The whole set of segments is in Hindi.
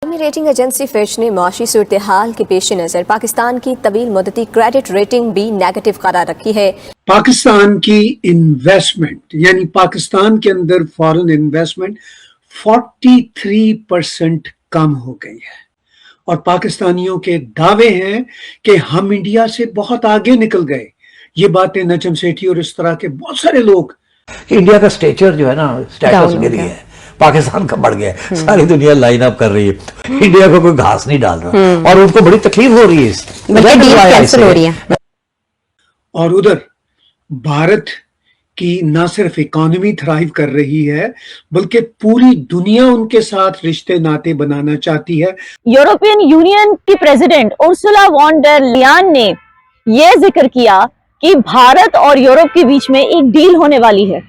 आलमी रेटिंग एजेंसी फिच ने माशी सूरत हाल के पेश नज़र पाकिस्तान की तवील मुद्दती क्रेडिट रेटिंग भी नेगेटिव करार रखी है। पाकिस्तान की इन्वेस्टमेंट यानी पाकिस्तान के अंदर फॉरेन इन्वेस्टमेंट 43% कम हो गई है और पाकिस्तानियों के दावे हैं कि हम इंडिया से बहुत आगे निकल गए। ये बातें नजम सेठी और इस तरह के बहुत सारे लोग, इंडिया का स्टेचर जो है ना, स्टेटस गिर गया है, पाकिस्तान का बढ़ गया है, सारी दुनिया लाइन अप कर रही है, इंडिया को कोई घास नहीं डाल रहा और उनको बड़ी तकलीफ हो रही है, कैंसिल हो रही है। और उधर भारत की न सिर्फ इकोनॉमी थ्राइव कर रही है बल्कि पूरी दुनिया उनके साथ रिश्ते नाते बनाना चाहती है। यूरोपियन यूनियन की president Ursula von der Leyen ने यह जिक्र किया कि भारत और यूरोप के बीच में एक डील होने वाली है।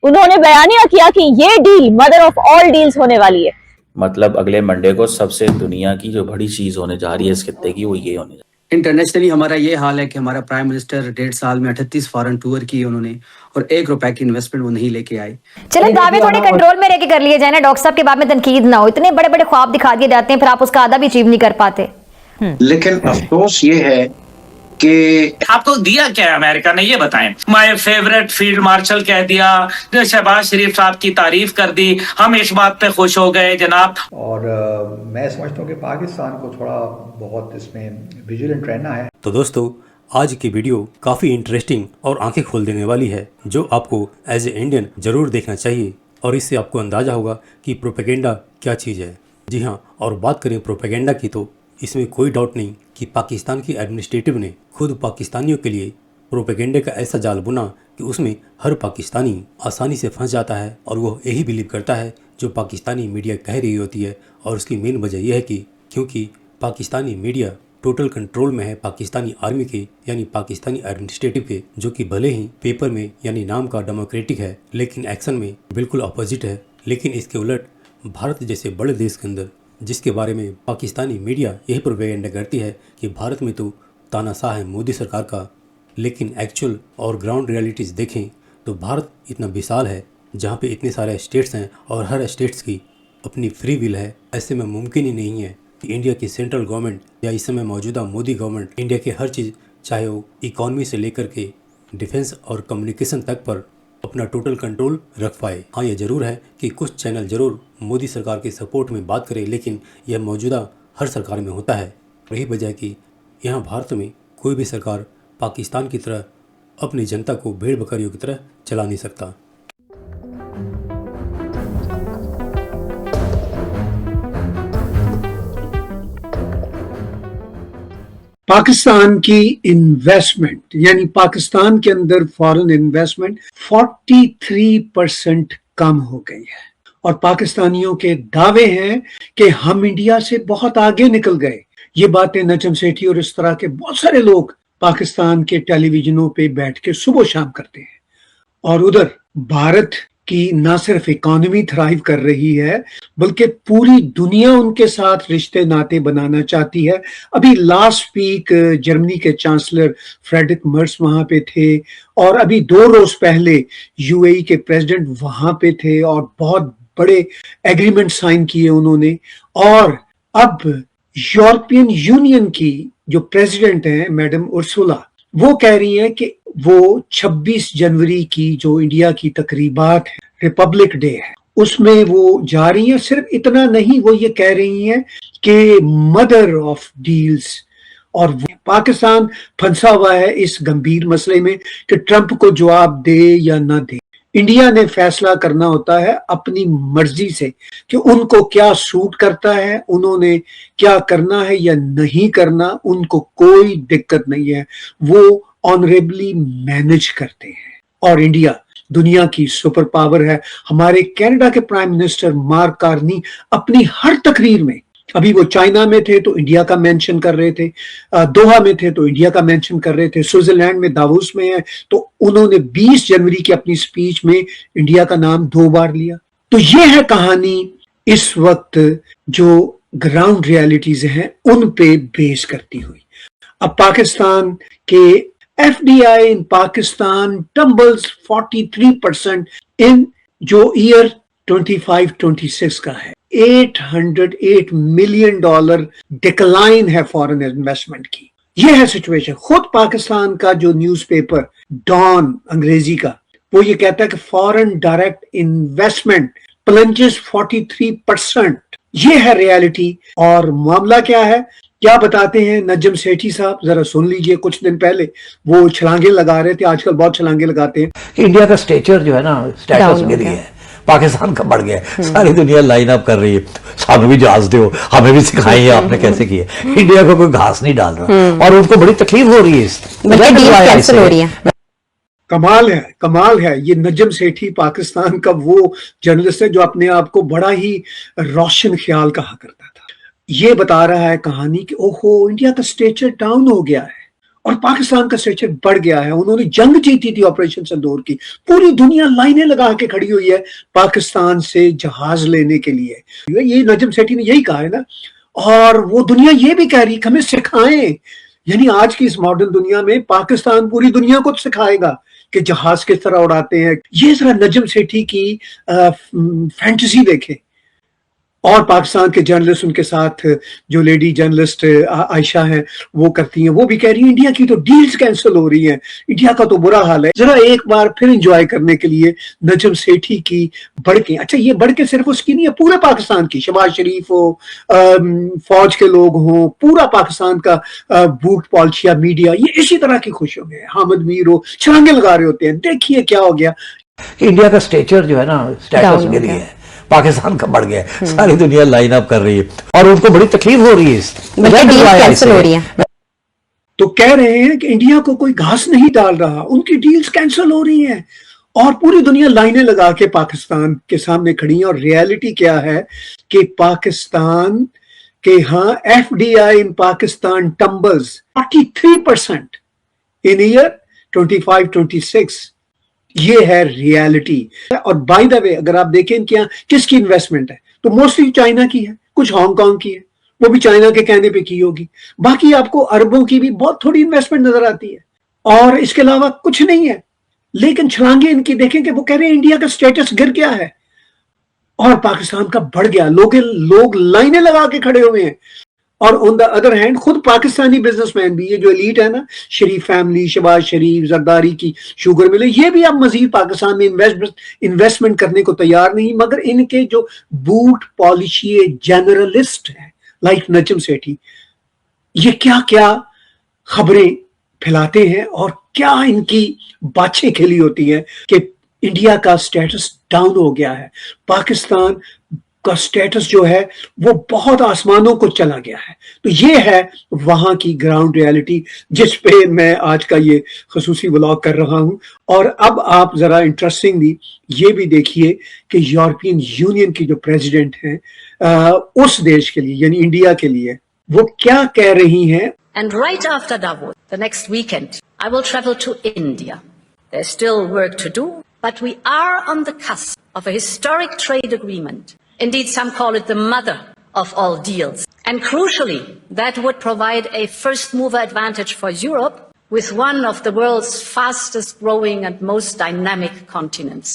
उन्होंने बयानिया किया कि ये deal mother of all deals होने वाली है। मतलब अगले मंडे को सबसे दुनिया की जो बड़ी चीज होने जा रही है इस खित्ते की, वो ये होने जा रही है। इंटरनेशनली हमारा ये हाल है कि हमारा प्राइम मिनिस्टर 1.5 साल में 38 फॉरेन टूर किए उन्होंने और ₹1 की इन्वेस्टमेंट वो नहीं लेके आए। चले दावे थोड़े कंट्रोल में रह के कर लिए जाए ना, डॉक्टर साहब के बाद में तनकीद ना हो। इतने बड़े बड़े ख्वाब दिखा दिए जाते हैं फिर आप उसका आधा भी अचीव नहीं कर पाते। लेकिन अफसोस ये है कि आपको दिया क्या है अमेरिका ने, ये बताएं। माय फेवरेट फील्ड मार्शल कह दिया, शहबाज शरीफ साहब की तारीफ कर दी, हम इस बात पे खुश हो गए जनाब। और मैं समझता हूँ कि पाकिस्तान को थोड़ा बहुत इसमें विजिलेंट रहना है। तो दोस्तों, आज की वीडियो काफ़ी इंटरेस्टिंग और आंखें खोल देने वाली है, जो आपको एज ए इंडियन ज़रूर देखना चाहिए और इससे आपको अंदाज़ा होगा कि प्रोपेगेंडा क्या चीज़ है। जी हाँ, और बात करें प्रोपेगेंडा की तो इसमें कोई डाउट नहीं कि पाकिस्तान की एडमिनिस्ट्रेटिव ने खुद पाकिस्तानियों के लिए प्रोपेगेंडे का ऐसा जाल बुना कि उसमें हर पाकिस्तानी आसानी से फंस जाता है और वो यही बिलीव करता है जो पाकिस्तानी मीडिया कह रही होती है। और उसकी मेन वजह यह है कि क्योंकि पाकिस्तानी मीडिया टोटल कंट्रोल में है पाकिस्तानी आर्मी के यानी पाकिस्तानी एडमिनिस्ट्रेटिव के, जो कि भले ही पेपर में यानी नाम का डेमोक्रेटिक है लेकिन एक्शन में बिल्कुल अपोजिट है। लेकिन इसके उलट भारत जैसे बड़े देश के अंदर, जिसके बारे में पाकिस्तानी मीडिया यही प्रोपेगेंडा करती है कि भारत में तो तानाशाह है मोदी सरकार का, लेकिन एक्चुअल और ग्राउंड रियलिटीज़ देखें तो भारत इतना विशाल है जहाँ पे इतने सारे स्टेट्स हैं और हर स्टेट्स की अपनी फ्री विल है। ऐसे में मुमकिन ही नहीं है कि इंडिया की सेंट्रल गवर्नमेंट या इस समय मौजूदा मोदी गवर्नमेंट इंडिया के हर चीज़, चाहे वो इकॉनमी से लेकर के डिफेंस और कम्युनिकेशन तक पर अपना टोटल कंट्रोल रख पाए। हाँ, यह ज़रूर है कि कुछ चैनल ज़रूर मोदी सरकार के सपोर्ट में बात करें, लेकिन यह मौजूदा हर सरकार में होता है। यही वजह कि यहाँ भारत में कोई भी सरकार पाकिस्तान की तरह अपनी जनता को भेड़ बकरियों की तरह चला नहीं सकता। पाकिस्तान की इन्वेस्टमेंट यानी पाकिस्तान के अंदर फॉरेन इन्वेस्टमेंट 43% कम हो गई है और पाकिस्तानियों के दावे हैं कि हम इंडिया से बहुत आगे निकल गए। ये बातें नजम सेठी और इस तरह के बहुत सारे लोग पाकिस्तान के टेलीविजनों पे बैठ के सुबह शाम करते हैं। और उधर भारत की न सिर्फ इकोनॉमी थ्राइव कर रही है बल्कि पूरी दुनिया उनके साथ रिश्ते नाते बनाना चाहती है। अभी लास्ट वीक जर्मनी के चांसलर फ्रेडरिक मर्स वहां पे थे और अभी 2 रोज पहले यूएई के प्रेसिडेंट वहां पे थे और बहुत बड़े एग्रीमेंट साइन किए उन्होंने। और अब यूरोपियन यूनियन की जो प्रेसिडेंट हैं मैडम उर्सुला, वो कह रही है कि वो 26 जनवरी की जो इंडिया की तकरीबात है, रिपब्लिक डे है, उसमें वो जा रही हैं। सिर्फ इतना नहीं, वो ये कह रही हैं कि मदर ऑफ डील्स, और पाकिस्तान फंसा हुआ है इस गंभीर मसले में कि ट्रंप को जवाब दे या ना दे। इंडिया ने फैसला करना होता है अपनी मर्जी से कि उनको क्या सूट करता है, उन्होंने क्या करना है या नहीं करना, उनको कोई दिक्कत नहीं है, वो ऑनरेबली मैनेज करते हैं। और इंडिया दुनिया की सुपर पावर है। हमारे कनाडा के प्राइम मिनिस्टर मार्क कार्नी अपनी हर तकरीर में, अभी वो चाइना में थे तो इंडिया का मेंशन कर रहे थे, दोहा में थे तो इंडिया का मेंशन कर रहे थे, स्विट्जरलैंड में दावोस में है तो उन्होंने 20 जनवरी की अपनी स्पीच में इंडिया का नाम 2 बार लिया। तो ये है कहानी इस वक्त जो ग्राउंड रियलिटीज हैं उन पे बेस करती हुई। अब पाकिस्तान के FDI in Pakistan tumbles 43% in जो ईयर 25-26 का है। $808 मिलियन डिक्लाइन है फॉरेन इन्वेस्टमेंट की। ये है सिचुएशन। खुद पाकिस्तान का जो न्यूज़पेपर डॉन अंग्रेजी का, वो ये कहता है कि फॉरेन डायरेक्ट इन्वेस्टमेंट प्लंजेस 43%। ये है रियलिटी। और मामला क्या है, क्या बताते हैं नजम सेठी साहब, जरा सुन लीजिए। कुछ दिन पहले वो छलांगे लगा रहे थे, आजकल बहुत छलांगे लगाते हैं कि इंडिया का स्टेचर जो है ना, स्टेटस गिर गया है, पाकिस्तान का बढ़ गया है। सारी दुनिया लाइन अप कर रही है, हमें भी जहाज दो, हमें भी सिखाइए आपने कैसे किया। इंडिया को कोई घास नहीं डाल रहा और उनको बड़ी तकलीफ हो रही है। कमाल है। ये नजम सेठी पाकिस्तान का वो जर्नलिस्ट है जो अपने आप को बड़ा ही रोशन ख्याल कहा करता था। ये बता रहा है कहानी कि ओहो, इंडिया का स्टेचर डाउन हो गया है और पाकिस्तान का स्टेचर बढ़ गया है। उन्होंने जंग जीती थी ऑपरेशन सिंदूर की। पूरी दुनिया लाइनें लगा के खड़ी हुई है पाकिस्तान से जहाज लेने के लिए। ये नजम सेठी ने यही कहा है ना, और वो दुनिया ये भी कह रही है हमें सिखाएं। यानी आज की इस मॉडर्न दुनिया में पाकिस्तान पूरी दुनिया को सिखाएगा कि जहाज किस तरह उड़ाते हैं। ये जरा नजम सेठी की फैंटेसी देखें। और पाकिस्तान के जर्नलिस्ट, उनके साथ जो लेडी जर्नलिस्ट आयशा हैं, वो करती हैं, वो भी कह रही है इंडिया की तो डील्स कैंसिल हो रही हैं, इंडिया का तो बुरा हाल है। जरा एक बार फिर एंजॉय करने के लिए नजम सेठी की बढ़के, अच्छा ये बढ़के सिर्फ उसकी नहीं है, पूरे पाकिस्तान की, शहबाज शरीफ हो, फौज के लोग हों, पूरा पाकिस्तान का बूट पॉलिशिया मीडिया, ये इसी तरह की खुशियों में हामिद मीर हो, छलांगे लगा रहे होते हैं। देखिए क्या हो गया, इंडिया का स्टेचर जो है ना, स्टेटस गिर गया है, पाकिस्तान का बढ़ गया है। सारी दुनिया लाइन अप कर रही है और उनको बड़ी तकलीफ हो रही है। तो कह रहे हैं कि इंडिया को कोई घास नहीं डाल रहा, उनकी डील्स कैंसिल हो रही हैं और पूरी दुनिया लाइनें लगा के पाकिस्तान के सामने खड़ी है। और रियलिटी क्या है कि पाकिस्तान के यहाँ FDI इन पाकिस्तान टम्बल्स 43% इन ईयर 25-26। ये है रियलिटी। और बाय द वे, अगर आप देखें कि यहाँ किसकी इन्वेस्टमेंट है, तो मोस्टली चाइना की है, कुछ हांगकांग की है, वो भी चाइना के कहने पे की होगी। बाकी आपको अरबों की भी बहुत थोड़ी इन्वेस्टमेंट नजर आती है और इसके अलावा कुछ नहीं है। लेकिन छलांगे इनकी देखें कि वो कह रहे हैं इंडिया का स्टेटस गिर गया है और पाकिस्तान का बढ़ गया। लोग लाइनें लगा के खड़े हुए हैं। और ऑन द अदर हैंड खुद पाकिस्तानी बिजनेसमैन भी, ये जो एलीट है ना, शरीफ फैमिली, शहबाज शरीफ, जरदारी की शुगर मिले, ये भी अब मजीद पाकिस्तान में इन्वेस्टमेंट करने को तैयार नहीं। मगर इनके जो बूट पॉलिशिए जर्नलिस्ट हैं लाइक नजम सेठी, ये क्या क्या खबरें फैलाते हैं और क्या इनकी बातें खेली होती हैं कि इंडिया का स्टेटस डाउन हो गया है, पाकिस्तान का स्टेटस जो है वो बहुत आसमानों को चला गया है। तो ये है वहां की ग्राउंड रियलिटी जिस पे मैं आज का ये खसूसी व्लॉग कर रहा हूं। और अब आप जरा इंटरेस्टिंगली ये भी देखिए कि यूरोपियन यूनियन की जो प्रेसिडेंट हैं उस देश के लिए यानी इंडिया के लिए वो क्या कह रही हैं। And right after Davos, the next weekend, I will travel to India. There's still work to do, but we are on the cusp of a historic trade agreement. Indeed, some call it the mother of all deals. And crucially, that would provide a first-mover advantage for Europe with one of the world's fastest-growing and most dynamic continents.